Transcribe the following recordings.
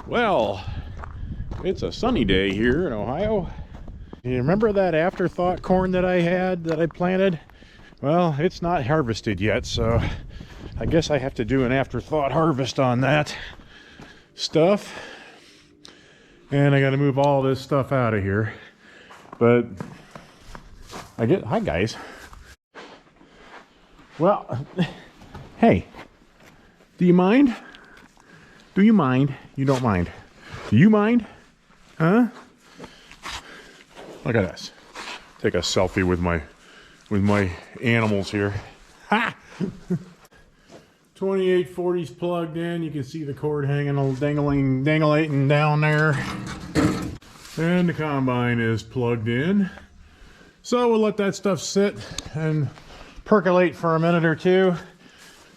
Well, it's a sunny day here in Ohio. You remember that afterthought corn that I had that I planted? Well, it's not harvested yet, so I guess I have to do an afterthought harvest on that stuff. And I got to move all this stuff out of here. But hi guys. Well, hey, do you mind? Do you mind? You don't mind. Do you mind? Huh? Look at this. Take a selfie with my animals here. Ha! 2840's plugged in. You can see the cord hanging, dangling down there. And the combine is plugged in. So we'll let that stuff sit and percolate for a minute or two.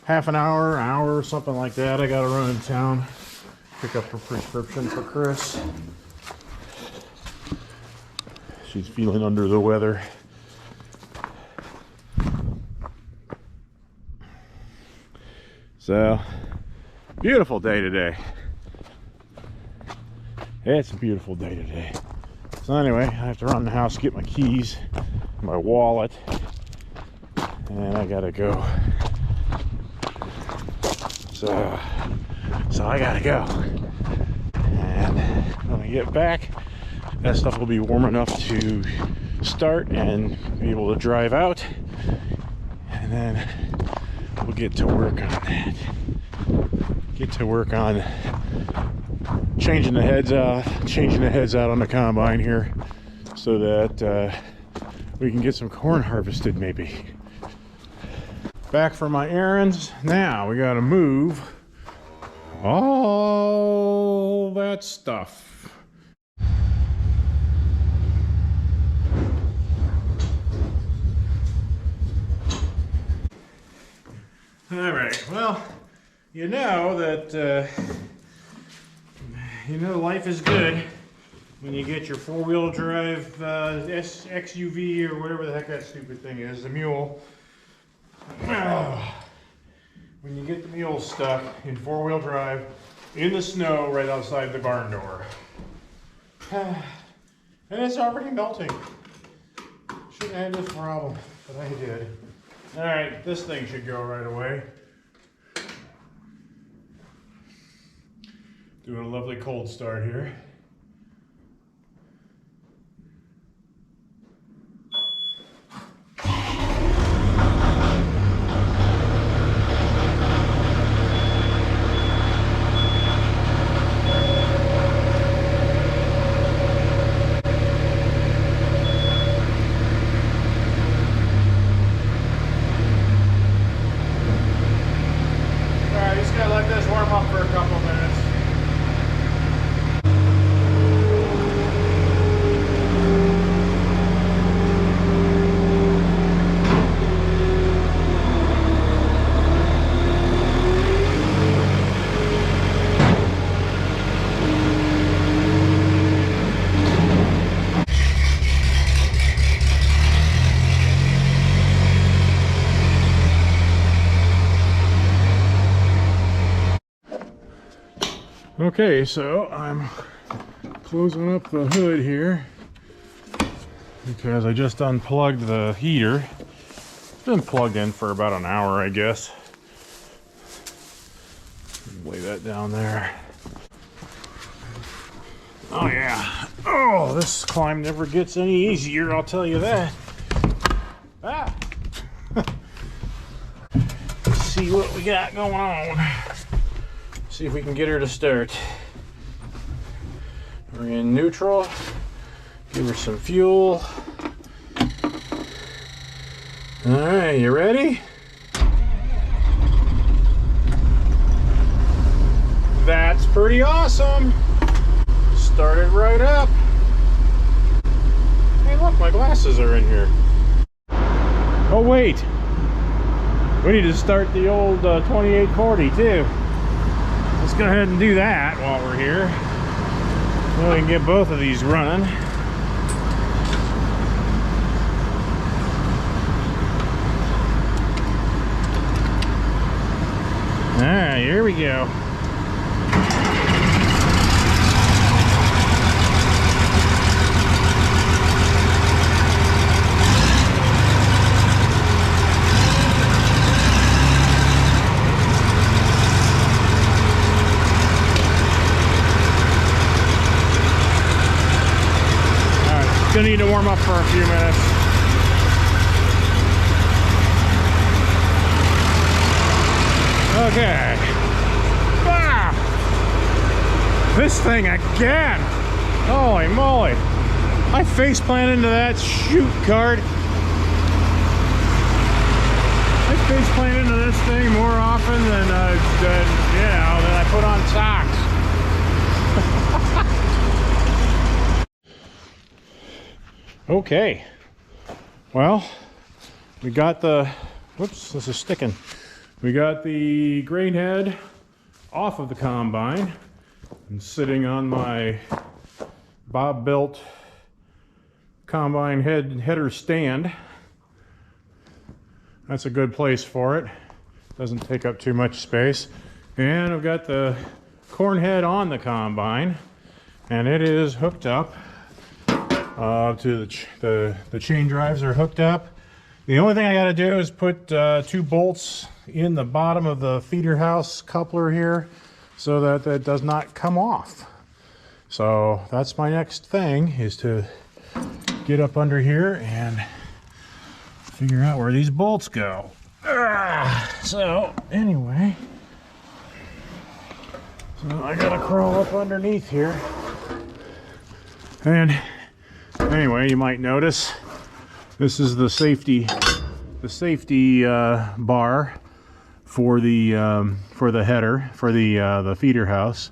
Half an hour, something like that. I gotta run in town, pick up a prescription for Chris. She's feeling under the weather. So, beautiful day today. It's a beautiful day today. So anyway, I have to run in the house, get my keys, my wallet, and I gotta go. So I gotta go. And when I get back, that stuff will be warm enough to start and be able to drive out. And then we'll get to work on that. Get to work on changing the heads out on the combine here so that we can get some corn harvested maybe. Back for my errands. Now we gotta move all that stuff. All right, well, you know that life is good when you get your four-wheel drive XUV or whatever the heck that stupid thing is, the mule. When you get the mule stuck in four-wheel drive in the snow right outside the barn door. And it's already melting. Shouldn't have had this problem, but I did. Alright, this thing should go right away. Doing a lovely cold start here. Okay, so I'm closing up the hood here because I just unplugged the heater. It's been plugged in for about an hour, I guess. Lay that down there. Oh yeah. Oh, this climb never gets any easier, I'll tell you that. Ah! Let's see what we got going on. See if we can get her to start. We're in neutral. Give her some fuel. All right, you ready? That's pretty awesome. Started right up. Hey, look, my glasses are in here. Oh, wait. We need to start the old 2840 too. Let's go ahead and do that while we're here. So we can get both of these running. Alright, here we go. need to warm up for a few minutes. Okay. Ah! This thing again! Holy moly! I face planted into that shoot card. I face plant into this thing more often than than I put on socks. Okay. Well, we got the. Whoops, this is sticking. We got the grain head off of the combine and sitting on my Bob built combine header stand. That's a good place for it. Doesn't take up too much space. And I've got the corn head on the combine, and it is hooked up to the chain drives are hooked up. The only thing I got to do is put 2 bolts in the bottom of the feeder house coupler here so that that does not come off. So that's my next thing, is to get up under here and figure out where these bolts go. So anyway, so I gotta crawl up underneath here. And anyway, you might notice this is the safety bar for the header for the feeder house.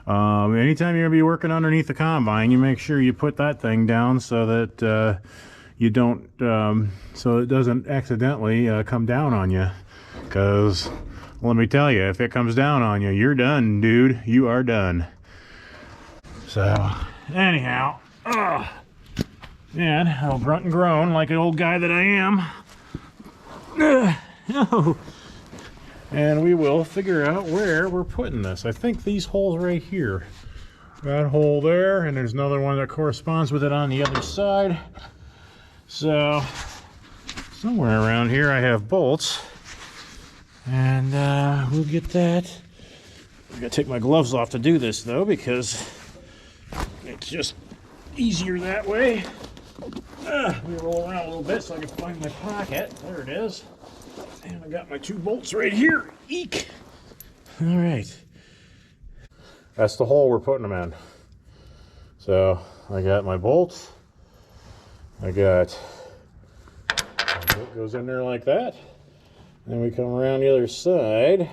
Anytime you're gonna be working underneath the combine, you make sure you put that thing down so that you don't so it doesn't accidentally come down on you. Because let me tell you, if it comes down on you, you're done, dude. You are done. So anyhow, and I'll grunt and groan like an old guy that I am. No. And we will figure out where we're putting this. I think these holes right here. That hole there, and there's another one that corresponds with it on the other side. So somewhere around here I have bolts, and we'll get that. I gotta take my gloves off to do this though, because it's just easier that way. Let me roll around a little bit so I can find my pocket. There it is. And I got my 2 bolts right here. Eek! All right. That's the hole we're putting them in. So I got my bolts. I got, it goes in there like that. Then we come around the other side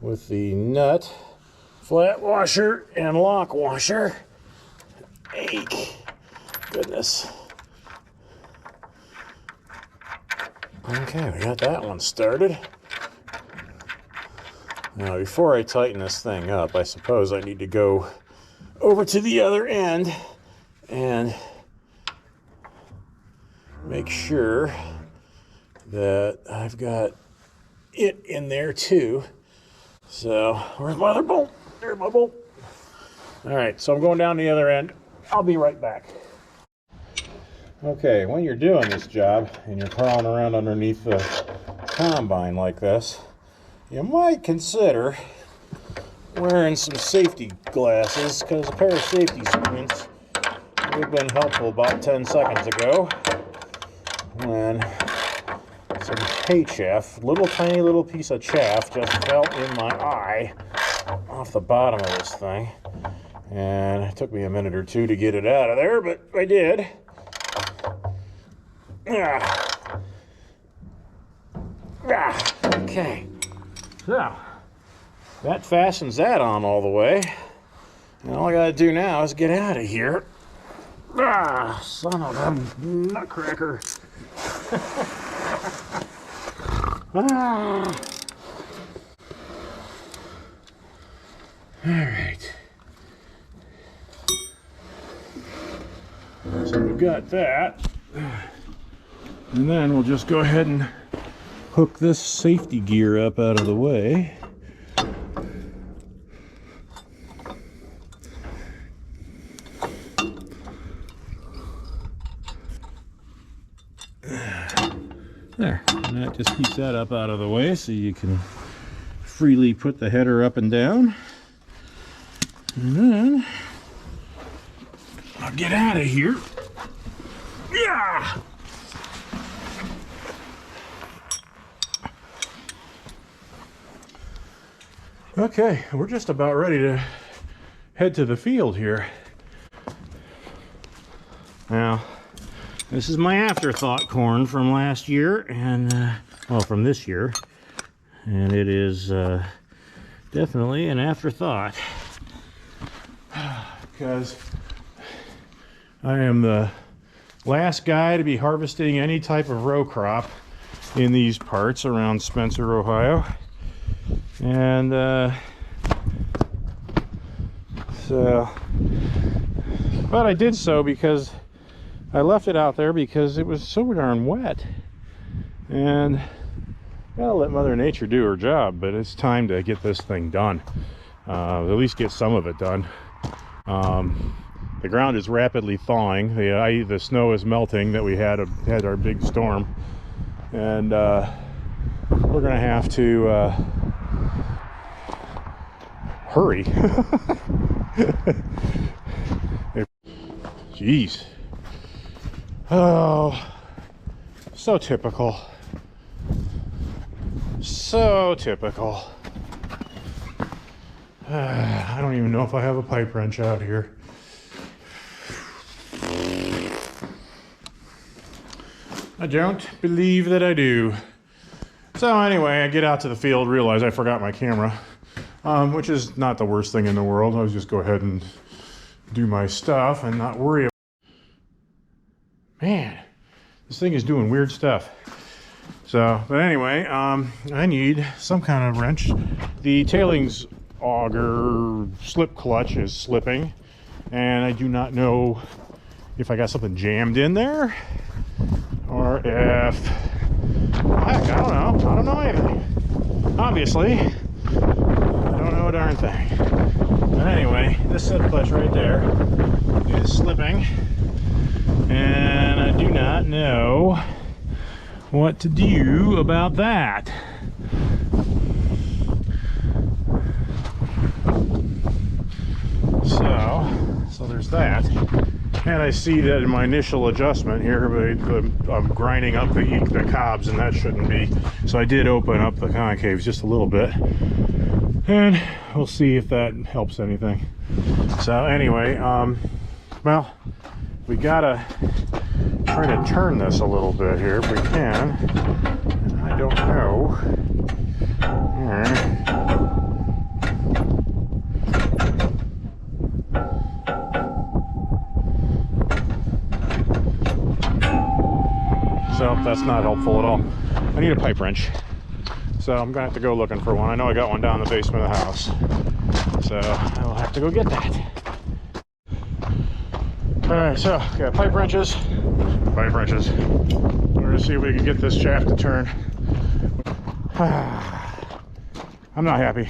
with the nut, flat washer, and lock washer. Eek! Goodness. Okay, we got that one started. Now, before I tighten this thing up, I suppose I need to go over to the other end and make sure that I've got it in there too. So, where's my other bolt? There's my bolt. All right, so I'm going down the other end. I'll be right back. Okay, when you're doing this job and you're crawling around underneath the combine like this, you might consider wearing some safety glasses, because a pair of safety screens would have been helpful about 10 seconds ago when some hay chaff, tiny little piece of chaff, just fell in my eye off the bottom of this thing. And it took me a minute or two to get it out of there, but I did. Okay, so that fastens that on all the way, and all I gotta do now is get out of here. Son of a nutcracker. All right, so we got that. And then we'll just go ahead and hook this safety gear up out of the way. There, and that just keeps that up out of the way so you can freely put the header up and down. And then I'll get out of here. Yeah. Okay, we're just about ready to head to the field here. Now, this is my afterthought corn from last year, and well, from this year, and it is definitely an afterthought because I am the last guy to be harvesting any type of row crop in these parts around Spencer, Ohio. And but I did so because I left it out there because it was so darn wet, and gotta let Mother Nature do her job. But it's time to get this thing done, at least get some of it done. The ground is rapidly thawing. The snow is melting that we had our big storm, and we're gonna have to hurry. Jeez. Oh, so typical. So typical. I don't even know if I have a pipe wrench out here. I don't believe that I do. So anyway, I get out to the field, realize I forgot my camera, which is not the worst thing in the world. I'll just go ahead and do my stuff and not worry about. Man, this thing is doing weird stuff. So, but anyway, I need some kind of wrench. The tailings auger slip clutch is slipping, and I do not know if I got something jammed in there or if, heck, I don't know anything. Obviously, I don't know a darn thing. But anyway, this slip clutch right there is slipping, and I do not know what to do about that. So there's that. And I see that in my initial adjustment here, but I'm grinding up the cobs, and that shouldn't be. So I did open up the concaves just a little bit, and we'll see if that helps anything. So anyway, well, we gotta try to turn this a little bit here if we can. And I don't know. So that's not helpful at all. I need a pipe wrench. So I'm gonna have to go looking for one. I know I got one down in the basement of the house. So I'll have to go get that. Alright, so got pipe wrenches. We're gonna see if we can get this shaft to turn. I'm not happy.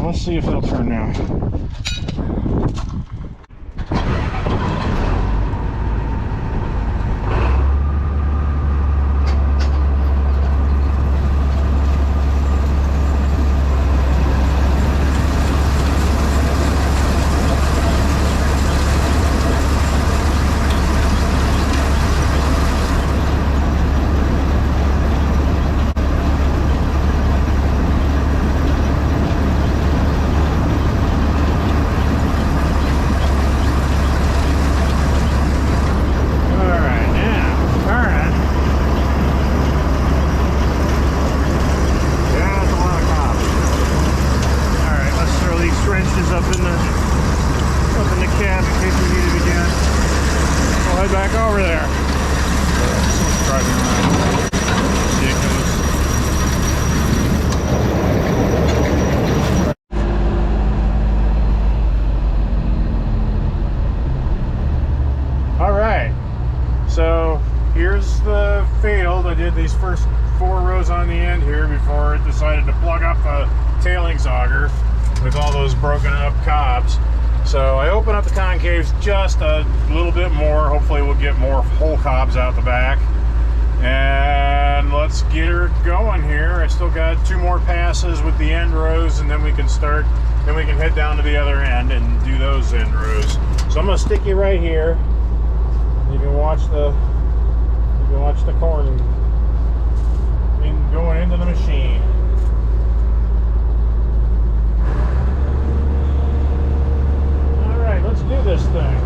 Let's see if it'll turn now. Back over there. Someone's driving around. Ridiculous. All right. did these first 4 rows on the end here before it decided to plug up the tailings auger with all those broken up cobs. So I open up the concaves just a little bit more. Hopefully we'll get more whole cobs out the back. And let's get her going here. I still got 2 more passes with the end rows, and then we can start, then we can head down to the other end and do those end rows. So I'm gonna stick you right here. You can watch the corn going into the machine. All right, let's do this thing.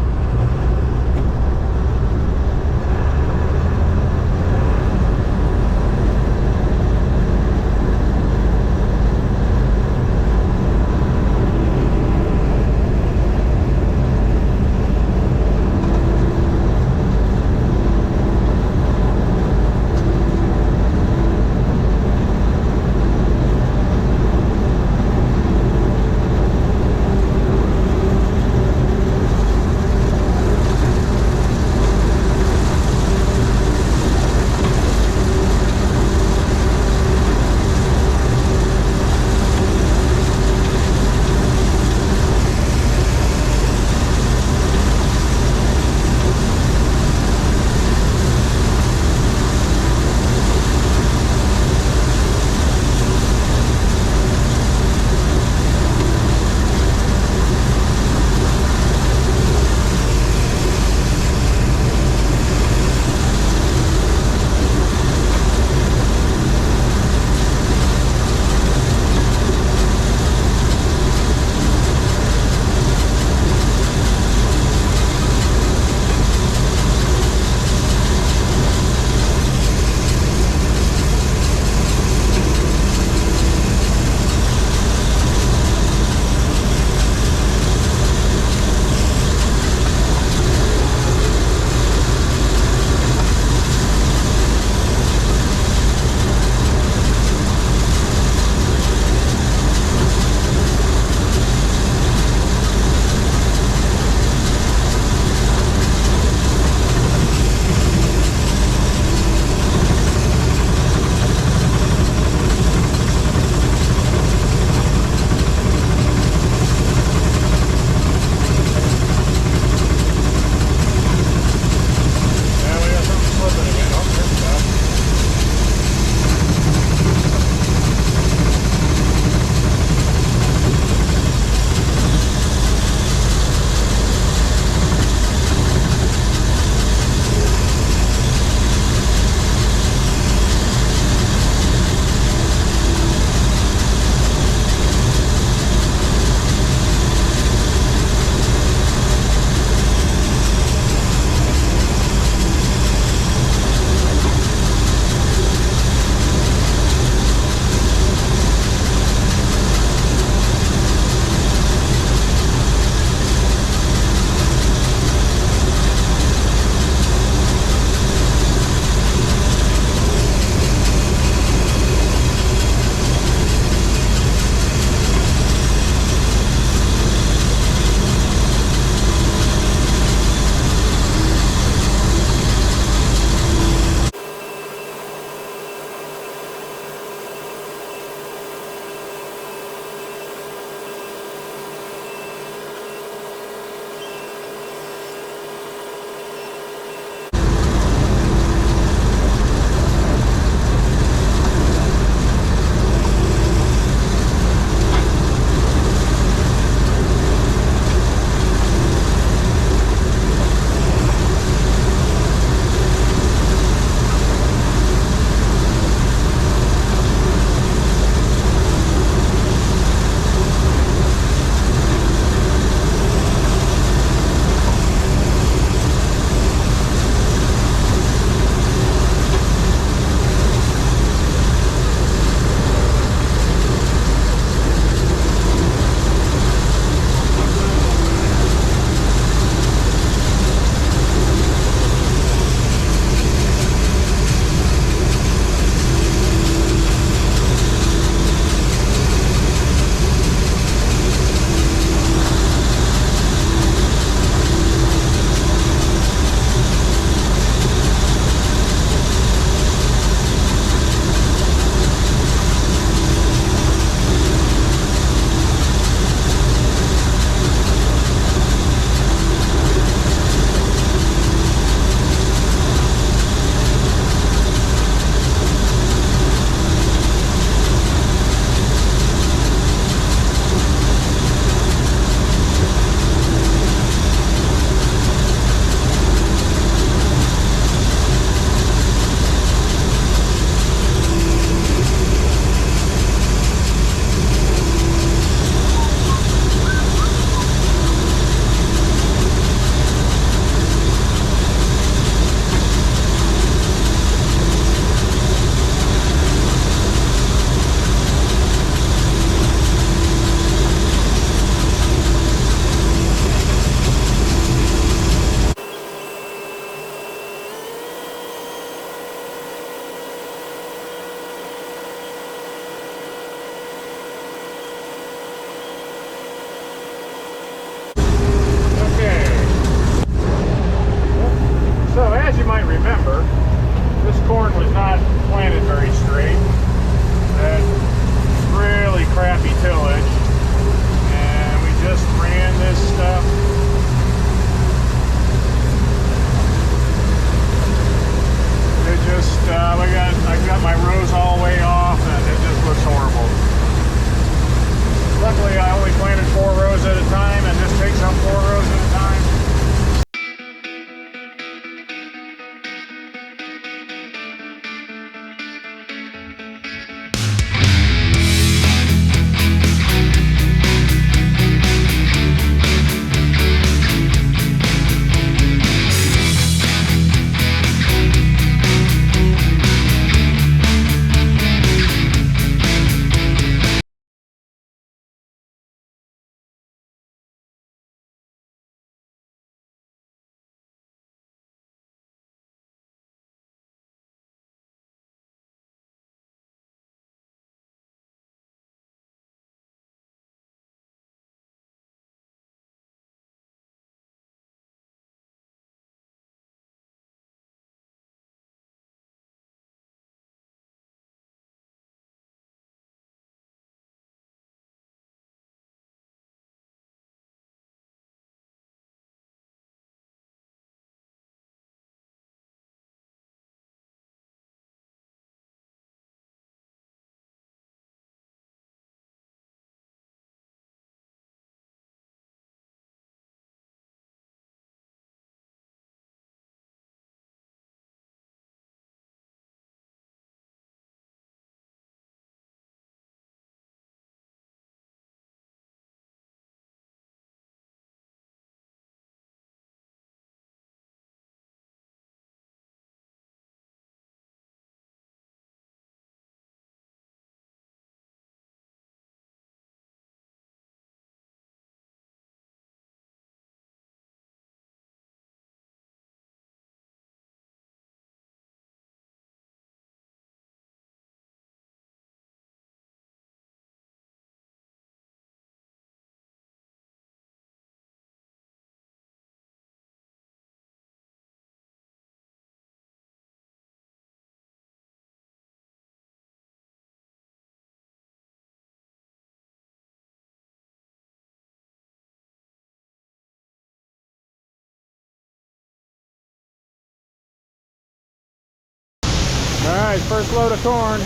Alright, first load of corn.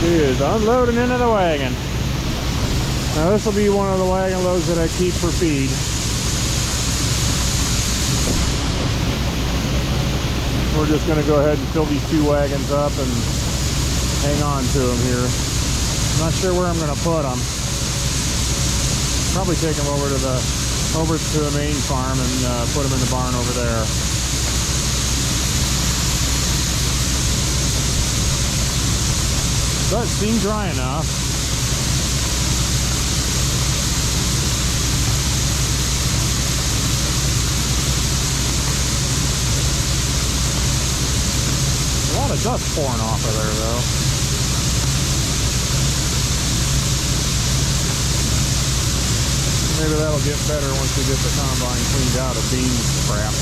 She is unloading into the wagon. Now this will be one of the wagon loads that I keep for feed. We're just going to go ahead and fill these 2 wagons up and hang on to them here. Not sure where I'm going to put them. Probably take them over to the main farm and put them in the barn over there. Does seem dry enough. A lot of dust pouring off of there though. Maybe that'll get better once we get the combine cleaned out of bean crap.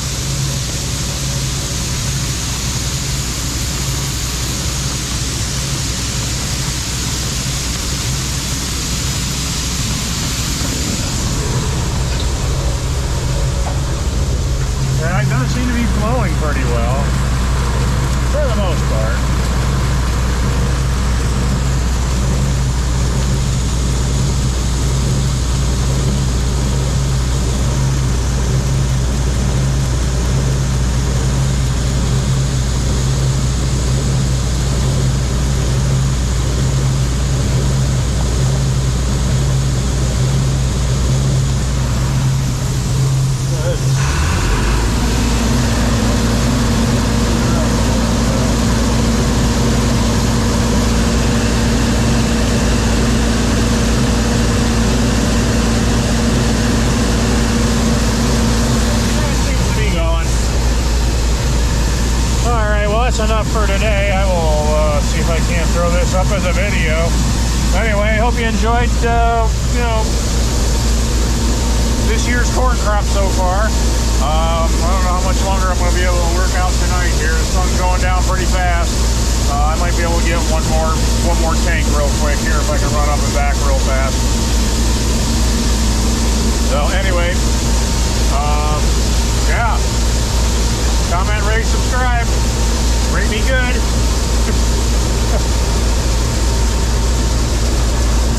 Yeah, it does seem to be flowing pretty well, for the most part. That's enough for today. I will see if I can't throw this up as a video. Anyway, hope you enjoyed, this year's corn crop so far. I don't know how much longer I'm going to be able to work out tonight here. The sun's going down pretty fast. I might be able to get one more tank real quick here if I can run up and back real fast. So anyway, yeah. Comment, rate, subscribe. Rate me good.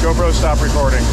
GoPro, stop recording.